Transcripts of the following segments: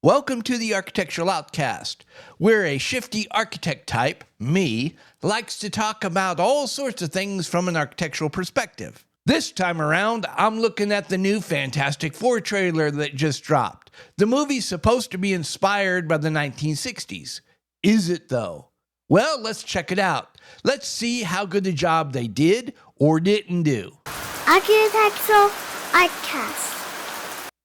Welcome to the Architectural Outcast, where a shifty architect type, me, likes to talk about all sorts of things from an architectural perspective. This time around, I'm looking at the new Fantastic Four trailer that just dropped. The movie's supposed to be inspired by the 1960s. Is it though? Well, let's check it out. Let's see how good a job they did or didn't do. Architectural Outcast.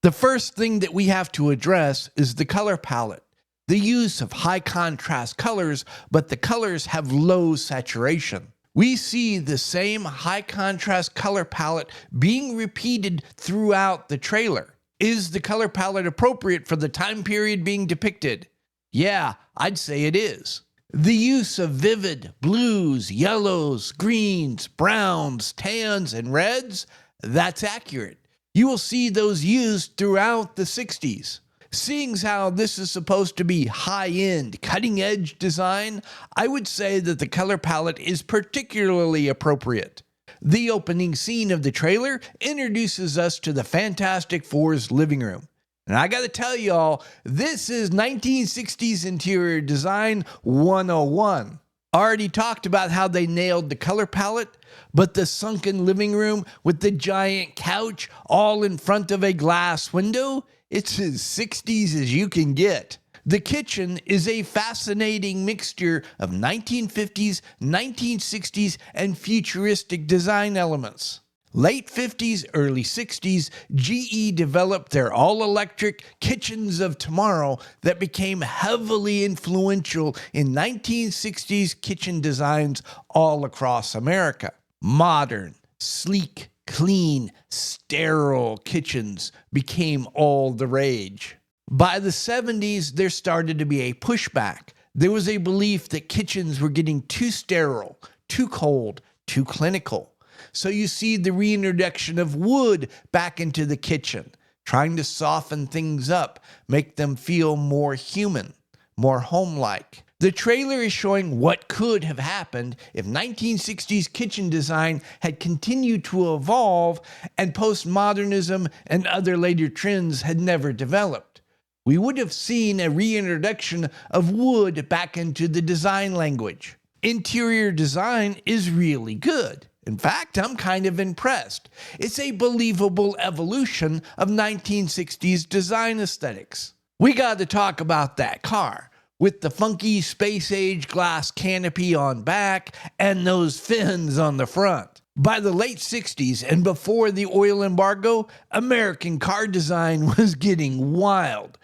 The first thing that we have to address is the color palette. The use of high contrast colors, but the colors have low saturation. We see the same high contrast color palette being repeated throughout the trailer. Is the color palette appropriate for the time period being depicted? Yeah, I'd say it is. The use of vivid blues, yellows, greens, browns, tans, and reds, that's accurate. You will see those used throughout the 60s. Seeing as how this is supposed to be high-end, cutting-edge design, I would say that the color palette is particularly appropriate. The opening scene of the trailer introduces us to the Fantastic Four's living room. And I gotta tell y'all, this is 1960s interior design 101. Already talked about how they nailed the color palette, but the sunken living room with the giant couch all in front of a glass window, it's as 60s as you can get. The kitchen is a fascinating mixture of 1950s, 1960s, and futuristic design elements. Late 50s, early 60s, GE developed their all-electric kitchens of tomorrow that became heavily influential in 1960s kitchen designs all across America. Modern, sleek, clean, sterile kitchens became all the rage. By the 70s, there started to be a pushback. There was a belief that kitchens were getting too sterile, too cold, too clinical. So you see the reintroduction of wood back into the kitchen, trying to soften things up, make them feel more human, more home-like. The trailer is showing what could have happened if 1960s kitchen design had continued to evolve and postmodernism and other later trends had never developed. We would have seen a reintroduction of wood back into the design language. Interior design is really good. In fact, I'm kind of impressed. It's a believable evolution of 1960s design aesthetics. We got to talk about that car with the funky space-age glass canopy on back and those fins on the front. By the late 60s and before the oil embargo, American car design was getting wild.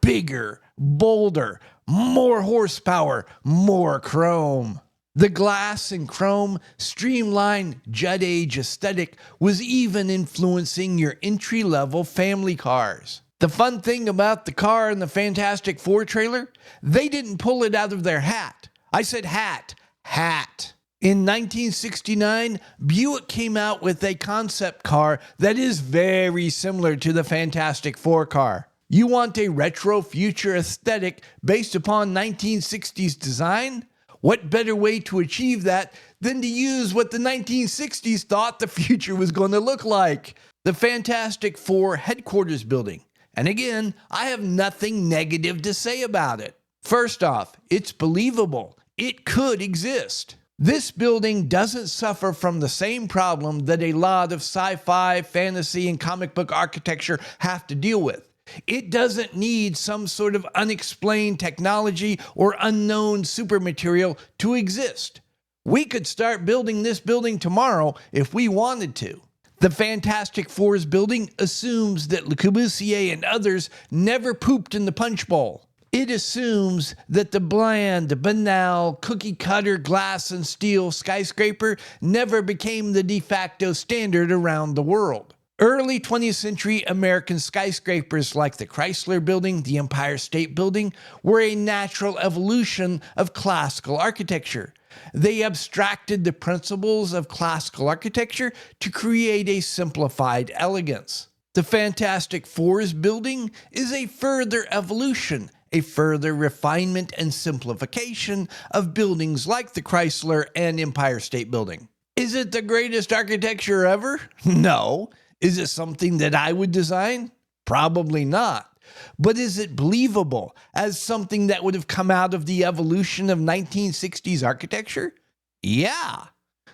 Bigger, bolder, more horsepower, more chrome. The glass and chrome, streamlined Jet Age aesthetic was even influencing your entry-level family cars. The fun thing about the car in the Fantastic Four trailer, they didn't pull it out of their hat. I said hat. In 1969, Buick came out with a concept car that is very similar to the Fantastic Four car. You want a retro future aesthetic based upon 1960s design? What better way to achieve that than to use what the 1960s thought the future was going to look like? The Fantastic Four headquarters building. And again, I have nothing negative to say about it. First off, it's believable. It could exist. This building doesn't suffer from the same problem that a lot of sci-fi, fantasy, and comic book architecture have to deal with. It doesn't need some sort of unexplained technology or unknown supermaterial to exist. We could start building this building tomorrow if we wanted to. The Fantastic Four's building assumes that Le Corbusier and others never pooped in the punch bowl. It assumes that the bland, banal, cookie-cutter glass and steel skyscraper never became the de facto standard around the world. Early 20th century American skyscrapers like the Chrysler Building, the Empire State Building, were a natural evolution of classical architecture. They abstracted the principles of classical architecture to create a simplified elegance. The Fantastic Four's building is a further evolution, a further refinement and simplification of buildings like the Chrysler and Empire State Building. Is it the greatest architecture ever? No. Is it something that I would design? Probably not. But is it believable as something that would have come out of the evolution of 1960s architecture? Yeah.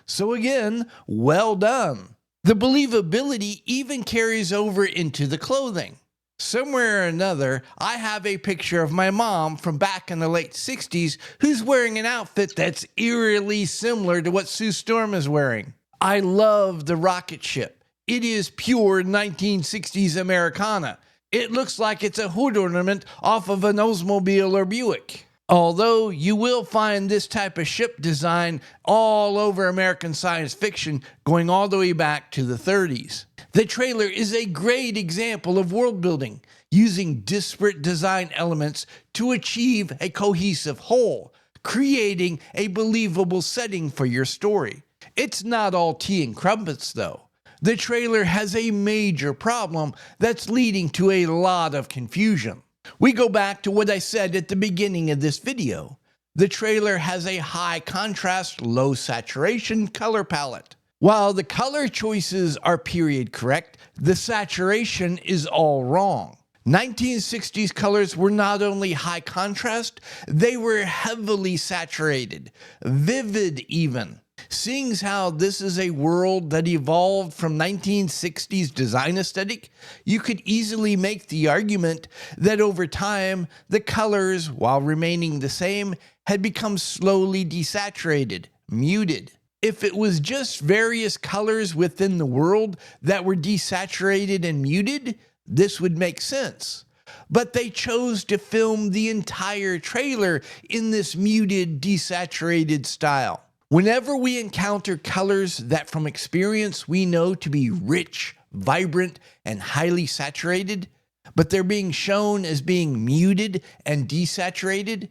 So again, well done. The believability even carries over into the clothing. Somewhere or another, I have a picture of my mom from back in the late 60s who's wearing an outfit that's eerily similar to what Sue Storm is wearing. I love the rocket ship. It is pure 1960s Americana. It looks like it's a hood ornament off of an Oldsmobile or Buick. Although you will find this type of ship design all over American science fiction going all the way back to the 30s. The trailer is a great example of world building, using disparate design elements to achieve a cohesive whole, creating a believable setting for your story. It's not all tea and crumpets though. The trailer has a major problem that's leading to a lot of confusion. We go back to what I said at the beginning of this video. The trailer has a high contrast, low saturation color palette. While the color choices are period correct, the saturation is all wrong. 1960s colors were not only high contrast, they were heavily saturated, vivid even. Seeing as how this is a world that evolved from 1960s design aesthetic, you could easily make the argument that over time, the colors, while remaining the same, had become slowly desaturated, muted. If it was just various colors within the world that were desaturated and muted, this would make sense. But they chose to film the entire trailer in this muted, desaturated style. Whenever we encounter colors that from experience we know to be rich, vibrant, and highly saturated, but they're being shown as being muted and desaturated,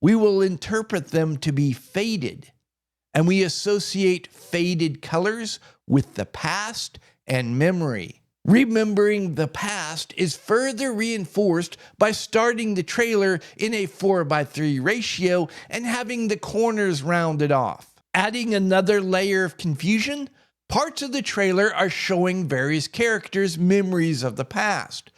we will interpret them to be faded. And we associate faded colors with the past and memory. Remembering the past is further reinforced by starting the trailer in a 4:3 ratio and having the corners rounded off. Adding another layer of confusion, parts of the trailer are showing various characters' memories of the past.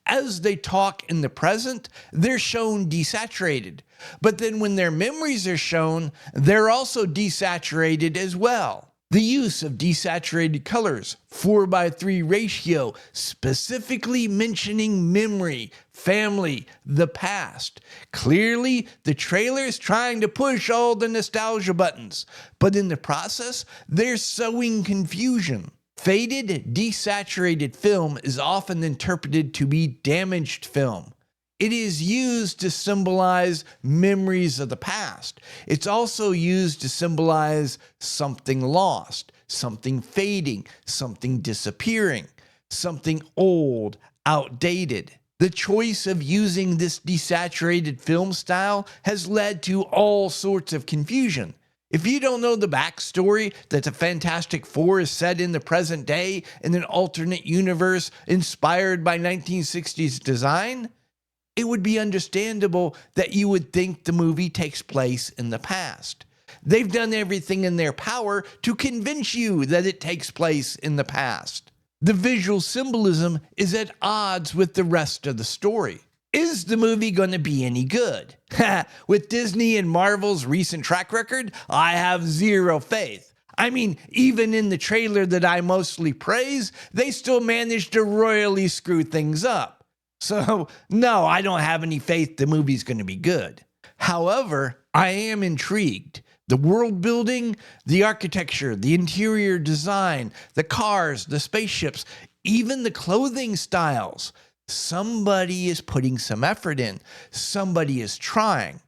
As they talk in the present, they're shown desaturated. But then when their memories are shown, they're also desaturated as well. The use of desaturated colors, 4:3 ratio, specifically mentioning memory, family, the past. Clearly, the trailer is trying to push all the nostalgia buttons, but in the process, they're sowing confusion. Faded, desaturated film is often interpreted to be damaged film. It is used to symbolize memories of the past. It's also used to symbolize something lost, something fading, something disappearing, something old, outdated. The choice of using this desaturated film style has led to all sorts of confusion. If you don't know the backstory that the Fantastic Four is set in the present day in an alternate universe inspired by 1960s design, it would be understandable that you would think the movie takes place in the past. They've done everything in their power to convince you that it takes place in the past. The visual symbolism is at odds with the rest of the story. Is the movie going to be any good? With Disney and Marvel's recent track record, I have zero faith. I mean, even in the trailer that I mostly praise, they still managed to royally screw things up. So, no, I don't have any faith the movie's going to be good. However, I am intrigued. The world building, the architecture, the interior design, the cars, the spaceships, even the clothing styles. Somebody is putting some effort in. Somebody is trying.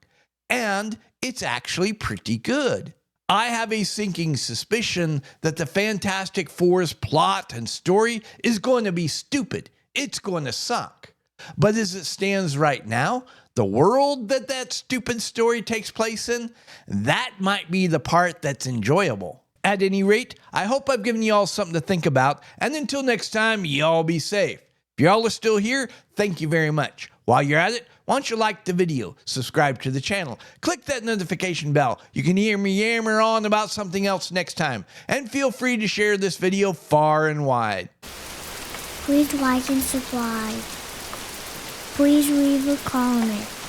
And it's actually pretty good. I have a sinking suspicion that the Fantastic Four's plot and story is going to be stupid. It's going to suck. But as it stands right now, the world that stupid story takes place in, that might be the part that's enjoyable. At any rate, I hope I've given you all something to think about, and until next time, y'all be safe. If y'all are still here, thank you very much. While you're at it, why don't you like the video, subscribe to the channel, click that notification bell. You can hear me yammer on about something else next time, and feel free to share this video far and wide. Please like and subscribe. Please leave a comment.